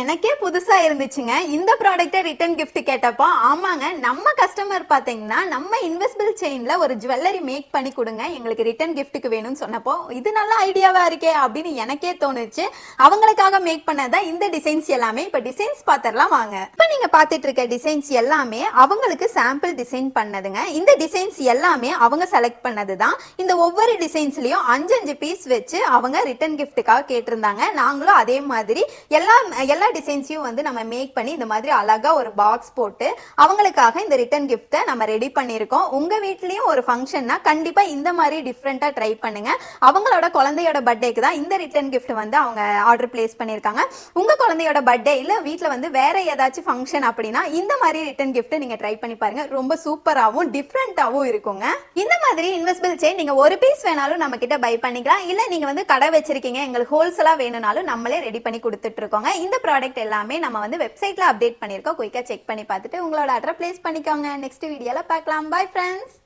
எனக்கே புதுசா இருந்துச்சுங்க. இந்த ப்ராடக்ட்ட ரிட்டர்ன் கிஃப்ட் கேட்டப்போ, ஆமாங்க நம்ம கஸ்டமர் பார்த்தீங்கன்னா, நம்ம இன்விசிபிள் செயின்ல ஒரு ஜுவல்லரி மேக் பண்ணி குடுங்க. எங்களுக்கு ரிட்டர்ன் கிஃப்ட்க்கு வேணும்னு சொன்னப்போ, இது நல்ல ஐடியாவா இருக்கே அப்படின்னு எனக்கே தோணுச்சு. அவங்களுக்காக மேக் பண்ணது தான் இந்த டிசைன்ஸ் எல்லாமே. இப்ப டிசைன்ஸ் பாத்திரலாம் வாங்க. இப்ப நீங்க பாத்துட்டு இருக்க டிசைன்ஸ் எல்லாமே அவங்களுக்கு சாம்பிள் டிசைன் பண்ணதுங்க. இந்த டிசைன்ஸ் எல்லாமே அவங்க செலக்ட் பண்ணது தான். இந்த ஒவ்வொரு டிசைன்ஸ்லயும் 5 பீஸ் வச்சு அவங்க ரிட்டர்ன் கிஃப்ட்டுக்காக கேட்டிருந்தாங்க. நாங்களும் அதே மாதிரி எல்லா டிசைன்ஸையும் வந்து நம்ம மேக் பண்ணி இந்த மாதிரி அழகா ஒரு பாக்ஸ் போட்டு அவங்களுக்காக இந்த ரிட்டர்ன் கிஃப்ட்டை நம்ம ரெடி பண்ணியிருக்கோம். உங்க வீட்லயும் ஒரு ஃபங்க்ஷன்னா கண்டிப்பா இந்த மாதிரி டிஃப்ரெண்டா ட்ரை பண்ணுங்க. அவங்களோட குழந்தையோட பர்த்டேக்கு தான் இந்த ரிட்டர்ன் கிஃப்ட் வந்து அவங்க ஆர்டர் பிளேஸ் பண்ணியிருக்காங்க. உங்க குழந்தையோட பர்த்டே இல்ல வீட்ல வந்து வேற ஏதாச்சும் ஃபங்க்ஷன் அப்படின்னா இந்த மாதிரி ரிட்டர்ன் கிஃப்ட் நீங்க ட்ரை பண்ணி பாருங்க. ரொம்ப சூப்பராகவும் டிஃப்ரெண்டாகவும் இருக்குங்க. இந்த மாதிரி இன்வெஸ்பிள் செயின் நீங்க ஒரு பீஸ் வேணாலும் நம்ம கிட்ட பை பண்ணிக்கலாம். இல்ல நீங்க வந்து கடை வச்சிருக்கீங்க எங்களுக்கு ஹோல்சேலா வேணும்னாலும் நம்மளே ரெடி பண்ணி கொடுத்துட்டு இருக்கோங்க. இந்த ப்ராடக்ட் எல்லாமே நம்ம வந்து வெப்சைட்ல அப்டேட் பண்ணிருக்கோம். குயிக்கா செக் பண்ணி பார்த்துட்டு உங்களோட ஆர்டரை பிளேஸ் பண்ணிக்கோங்க. நெக்ஸ்ட் வீடியோல பார்க்கலாம். Bye friends.